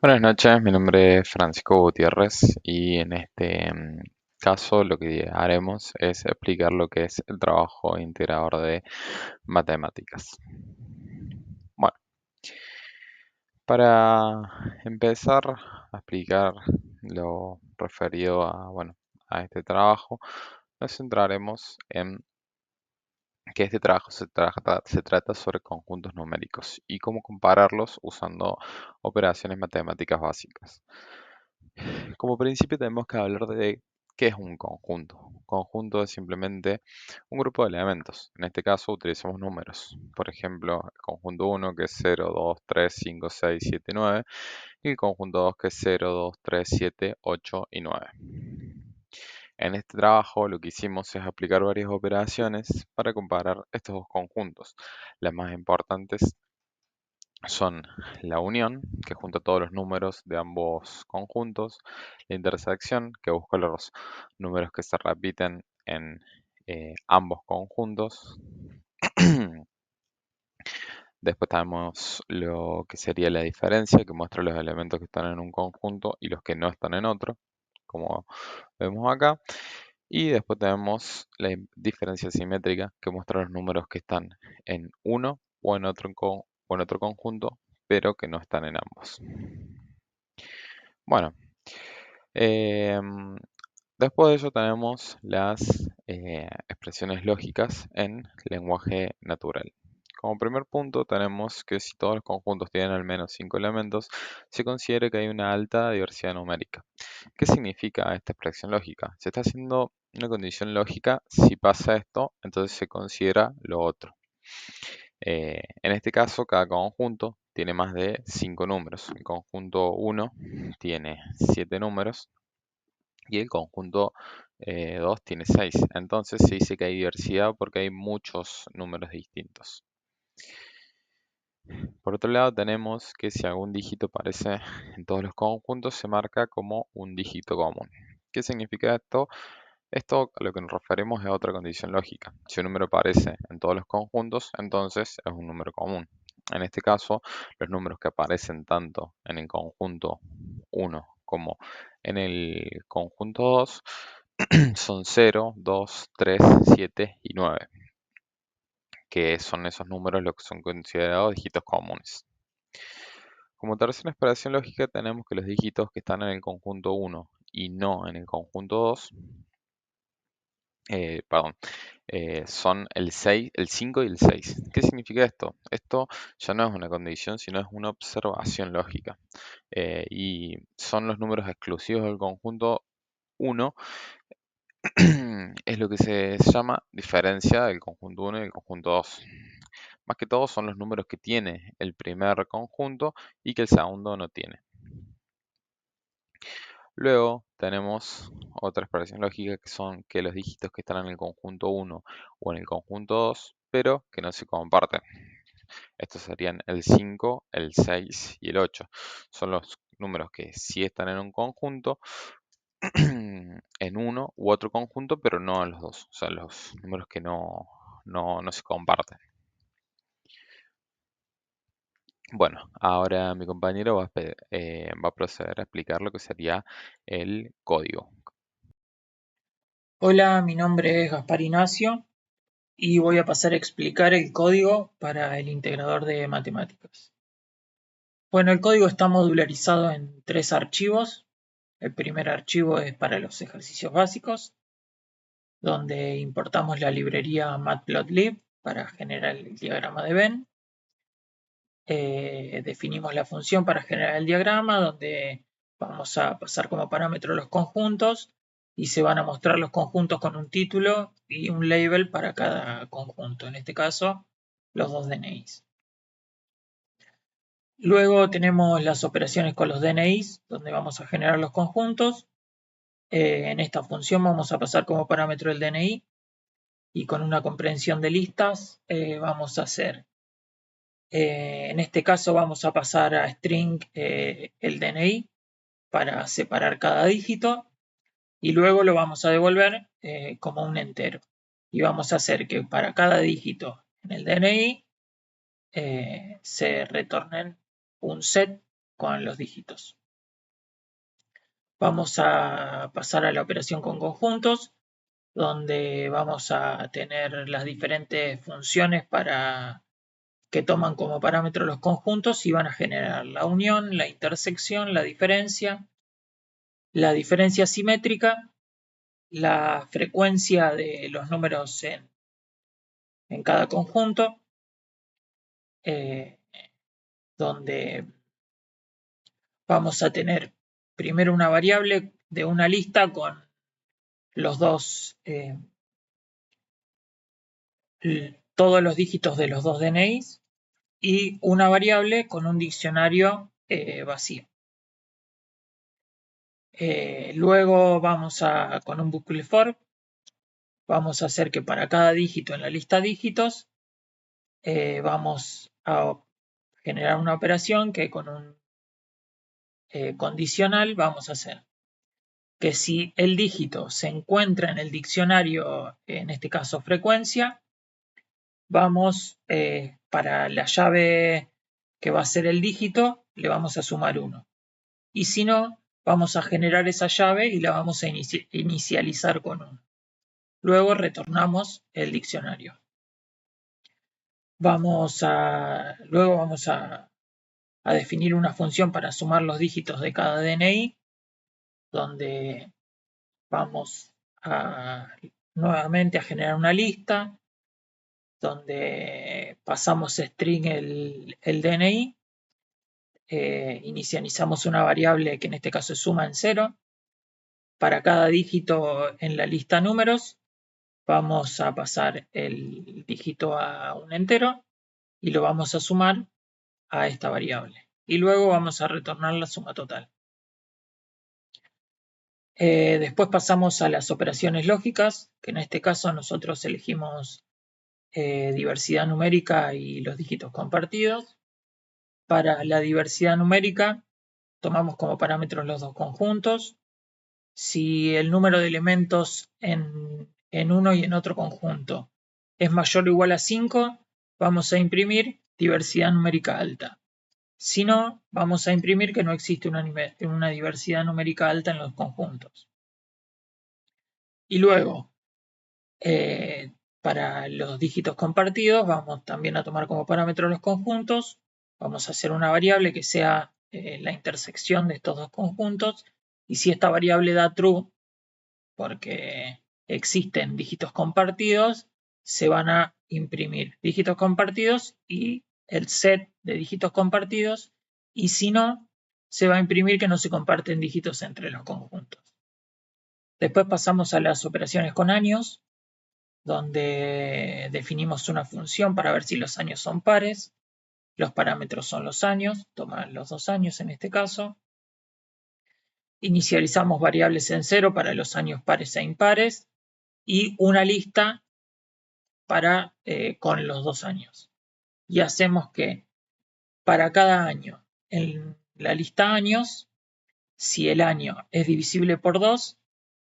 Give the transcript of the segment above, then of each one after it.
Buenas noches, mi nombre es Francisco Gutiérrez y en este caso lo que haremos es explicar lo que es el trabajo integrador de matemáticas. Bueno, para empezar a explicar lo referido a este trabajo, nos centraremos en que este trabajo se trata sobre conjuntos numéricos y cómo compararlos usando operaciones matemáticas básicas. Como principio tenemos que hablar de qué es un conjunto. Un conjunto es simplemente un grupo de elementos. En este caso utilizamos números. Por ejemplo, el conjunto uno que es 0, 2, 3, 5, 6, 7, 9 y el conjunto 2 que es 0, 2, 3, 7, 8 y 9. En este trabajo lo que hicimos es aplicar varias operaciones para comparar estos dos conjuntos. Las más importantes son la unión, que junta todos los números de ambos conjuntos, la intersección, que busca los números que se repiten en ambos conjuntos. Después tenemos lo que sería la diferencia, que muestra los elementos que están en un conjunto y los que no están en otro, como vemos acá. Y después tenemos la diferencia simétrica, que muestra los números que están en uno o en otro conjunto, pero que no están en ambos. Bueno, em, después de eso tenemos las expresiones lógicas en lenguaje natural. Como primer punto tenemos que si todos los conjuntos tienen al menos 5 elementos, se considera que hay una alta diversidad numérica. ¿Qué significa esta expresión lógica? Se está haciendo una condición lógica, si pasa esto, entonces se considera lo otro. En este caso, cada conjunto tiene más de 5 números. El conjunto 1 tiene 7 números y el conjunto 2 tiene 6. Entonces se dice que hay diversidad porque hay muchos números distintos. Por otro lado, tenemos que si algún dígito aparece en todos los conjuntos, se marca como un dígito común. ¿Qué significa esto? Esto a lo que nos referimos es a otra condición lógica. Si un número aparece en todos los conjuntos, entonces es un número común. En este caso, los números que aparecen tanto en el conjunto 1 como en el conjunto 2 son 0, 2, 3, 7 y 9, que son esos números los que son considerados dígitos comunes. Como tercera expresión lógica tenemos que los dígitos que están en el conjunto 1 y no en el conjunto 2, perdón, son el 6, el 5 y el 6. ¿Qué significa esto? Esto ya no es una condición, sino es una observación lógica. Y son los números exclusivos del conjunto 1, es lo que se llama diferencia del conjunto 1 y del conjunto 2. Más que todo son los números que tiene el primer conjunto y que el segundo no tiene. Luego tenemos otra expresión lógica que son que los dígitos que están en el conjunto 1 o en el conjunto 2, pero que no se comparten. Estos serían el 5, el 6 y el 8. Son los números que sí están en un conjunto, en uno u otro conjunto, pero no en los dos. O sea, los números que no se comparten. Bueno, ahora mi compañero va a proceder a explicar lo que sería el código. Hola, mi nombre es Gaspar Ignacio y voy a pasar a explicar el código para el integrador de matemáticas. Bueno, el código está modularizado en tres archivos. El primer archivo es para los ejercicios básicos, donde importamos la librería matplotlib para generar el diagrama de Venn. Definimos la función para generar el diagrama, donde vamos a pasar como parámetro los conjuntos y se van a mostrar los conjuntos con un título y un label para cada conjunto, en este caso los dos DNIs. Luego tenemos las operaciones con los DNIs, donde vamos a generar los conjuntos. En esta función vamos a pasar como parámetro el DNI y con una comprensión de listas vamos a hacer en este caso vamos a pasar a string el DNI para separar cada dígito y luego lo vamos a devolver como un entero. Y vamos a hacer que para cada dígito en el DNI se retornen un set con los dígitos. Vamos a pasar a la operación con conjuntos, donde vamos a tener las diferentes funciones que toman como parámetro los conjuntos y van a generar la unión, la intersección, la diferencia simétrica, la frecuencia de los números en cada conjunto, donde vamos a tener primero una variable de una lista con todos los dígitos de los dos DNIs y una variable con un diccionario vacío. Luego con un bucle for, vamos a hacer que para cada dígito en la lista dígitos vamos a generar una operación que con un condicional vamos a hacer que si el dígito se encuentra en el diccionario, en este caso frecuencia, vamos para la llave que va a ser el dígito, le vamos a sumar 1. Y si no, vamos a generar esa llave y la vamos a inicializar con 1. Luego retornamos el diccionario. Luego vamos a definir una función para sumar los dígitos de cada DNI, donde vamos nuevamente a generar una lista, donde pasamos string el DNI, inicializamos una variable que en este caso es suma en 0. Para cada dígito en la lista números, vamos a pasar el dígito a un entero y lo vamos a sumar a esta variable. Y luego vamos a retornar la suma total. Después pasamos a las operaciones lógicas, que en este caso nosotros elegimos diversidad numérica y los dígitos compartidos. Para la diversidad numérica tomamos como parámetros los dos conjuntos. Si el número de elementos en uno y en otro conjunto es mayor o igual a 5, vamos a imprimir diversidad numérica alta. Si no, vamos a imprimir que no existe una diversidad numérica alta en los conjuntos. Y luego, para los dígitos compartidos, vamos también a tomar como parámetro los conjuntos. Vamos a hacer una variable que sea la intersección de estos dos conjuntos. Y si esta variable da true, porque existen dígitos compartidos, se van a imprimir dígitos compartidos y el set de dígitos compartidos, y si no, se va a imprimir que no se comparten dígitos entre los conjuntos. Después pasamos a las operaciones con años, donde definimos una función para ver si los años son pares. Los parámetros son los años, toman los 2 años en este caso. Inicializamos variables en 0 para los años pares e impares y una lista con los 2 años. Y hacemos que para cada año en la lista años, si el año es divisible por 2,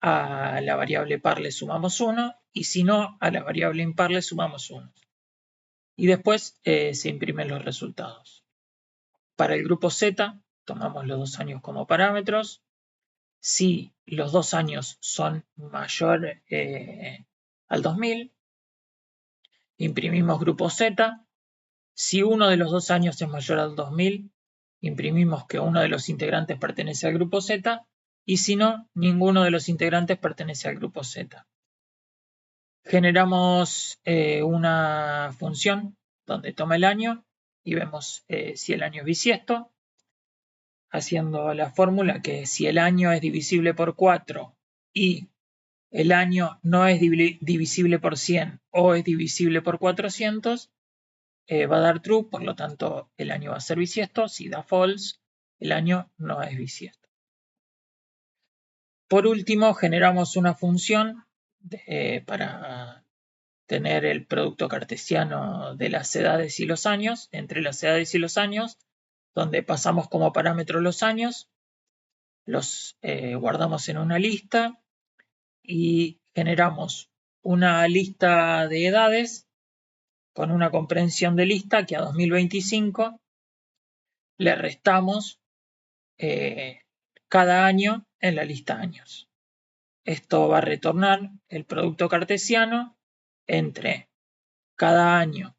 a la variable par le sumamos 1 y si no, a la variable impar le sumamos 1. Y después se imprimen los resultados. Para el grupo Z, tomamos los 2 años como parámetros. Si los 2 años son mayor al 2000, imprimimos grupo Z. Si uno de los 2 años es mayor al 2000, imprimimos que uno de los integrantes pertenece al grupo Z, y si no, ninguno de los integrantes pertenece al grupo Z. Generamos una función donde toma el año y vemos si el año es bisiesto, haciendo la fórmula que si el año es divisible por 4 y el año no es divisible por 100 o es divisible por 400, va a dar true, por lo tanto el año va a ser bisiesto. Si da false, el año no es bisiesto. Por último, generamos una función para tener el producto cartesiano de las edades y los años, entre las edades y los años, donde pasamos como parámetro los años, los guardamos en una lista y generamos una lista de edades con una comprensión de lista que a 2025 le restamos cada año en la lista años. Esto va a retornar el producto cartesiano entre cada año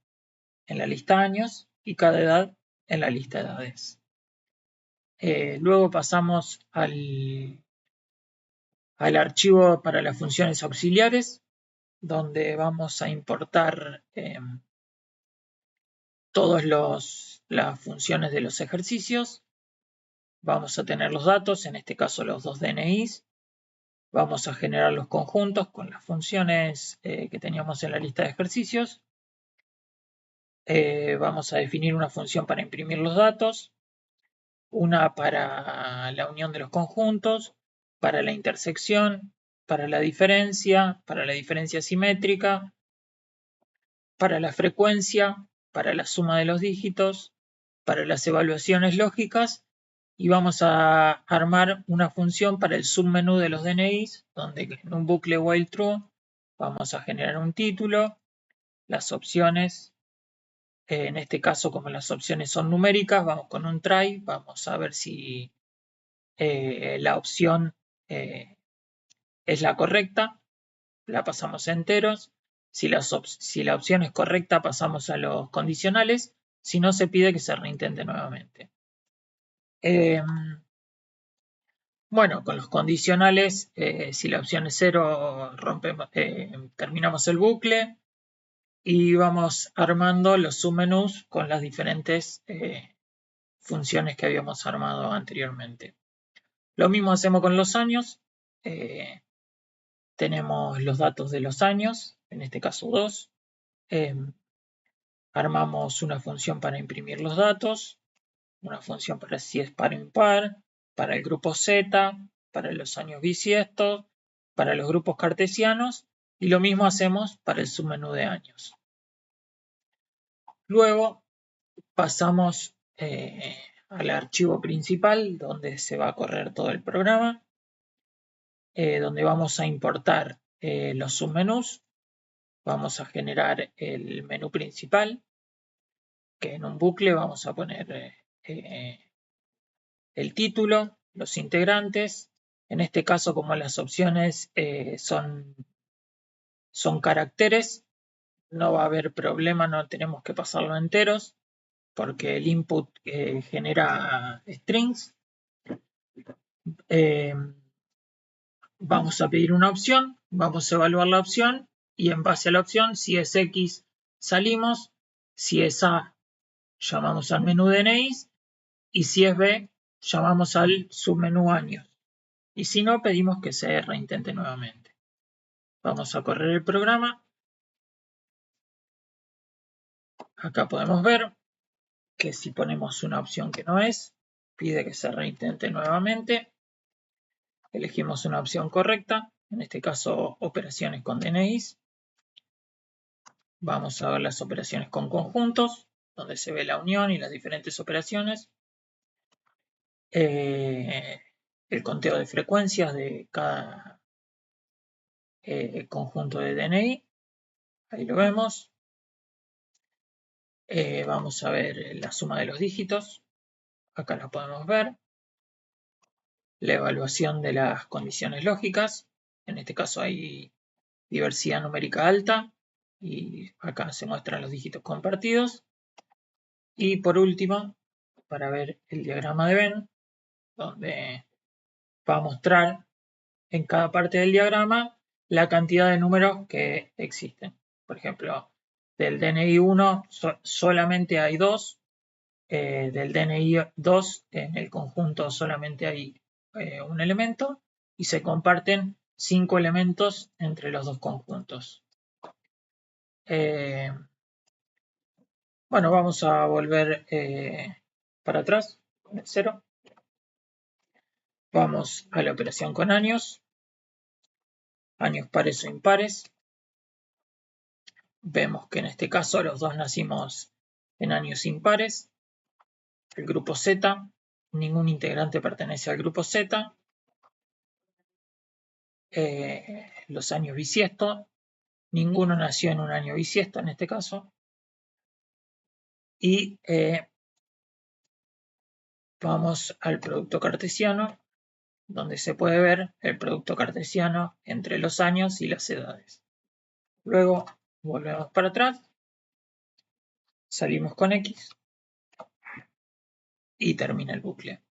en la lista años y cada edad en la lista edades. Luego pasamos al archivo para las funciones auxiliares, donde vamos a importar todas las funciones de los ejercicios. Vamos a tener los datos, en este caso los dos DNIs. Vamos a generar los conjuntos con las funciones que teníamos en la lista de ejercicios. Vamos a definir una función para imprimir los datos, una para la unión de los conjuntos, para la intersección, para la diferencia simétrica, para la frecuencia, para la suma de los dígitos, para las evaluaciones lógicas, y vamos a armar una función para el submenú de los DNIs, donde en un bucle while true vamos a generar un título, las opciones, en este caso como las opciones son numéricas, vamos con un try, vamos a ver si la opción es la correcta, la pasamos a enteros. Si la opción es correcta, pasamos a los condicionales. Si no, se pide que se reintente nuevamente. Bueno, con los condicionales, si la opción es 0, terminamos el bucle y vamos armando los submenús con las diferentes funciones que habíamos armado anteriormente. Lo mismo hacemos con los años. Tenemos los datos de los años, en este caso 2. Armamos una función para imprimir los datos, una función para si es par o impar, para el grupo Z, para los años bisiestos, para los grupos cartesianos, y lo mismo hacemos para el submenú de años. Luego pasamos al archivo principal, donde se va a correr todo el programa, donde vamos a importar los submenús. Vamos a generar el menú principal, que en un bucle vamos a poner el título, los integrantes. En este caso, como las opciones son caracteres, no va a haber problema, no tenemos que pasarlo enteros, porque el input genera strings. Vamos a pedir una opción, vamos a evaluar la opción y en base a la opción, si es X, salimos, si es A, llamamos al menú DNIs y si es B, llamamos al submenú años. Y si no, pedimos que se reintente nuevamente. Vamos a correr el programa. Acá podemos ver que si ponemos una opción que no es, pide que se reintente nuevamente. Elegimos una opción correcta, en este caso operaciones con DNIs. Vamos a ver las operaciones con conjuntos, donde se ve la unión y las diferentes operaciones. El conteo de frecuencias de cada conjunto de DNI. Ahí lo vemos. Vamos a ver la suma de los dígitos. Acá la podemos ver. La evaluación de las condiciones lógicas. En este caso hay diversidad numérica alta. Y acá se muestran los dígitos compartidos. Y por último, para ver el diagrama de Venn, donde va a mostrar en cada parte del diagrama la cantidad de números que existen. Por ejemplo, del DNI 1 solamente hay 2, del DNI 2 en el conjunto solamente hay un elemento y se comparten 5 elementos entre los dos conjuntos. Bueno, vamos a volver para atrás con el 0. Vamos a la operación con años pares o impares. Vemos que en este caso los dos nacimos en años impares. El grupo Z, ningún integrante pertenece al grupo Z. Los años bisiestos, ninguno nació en un año bisiesto en este caso. Y vamos al producto cartesiano, donde se puede ver el producto cartesiano entre los años y las edades. Luego volvemos para atrás, salimos con X y termina el bucle.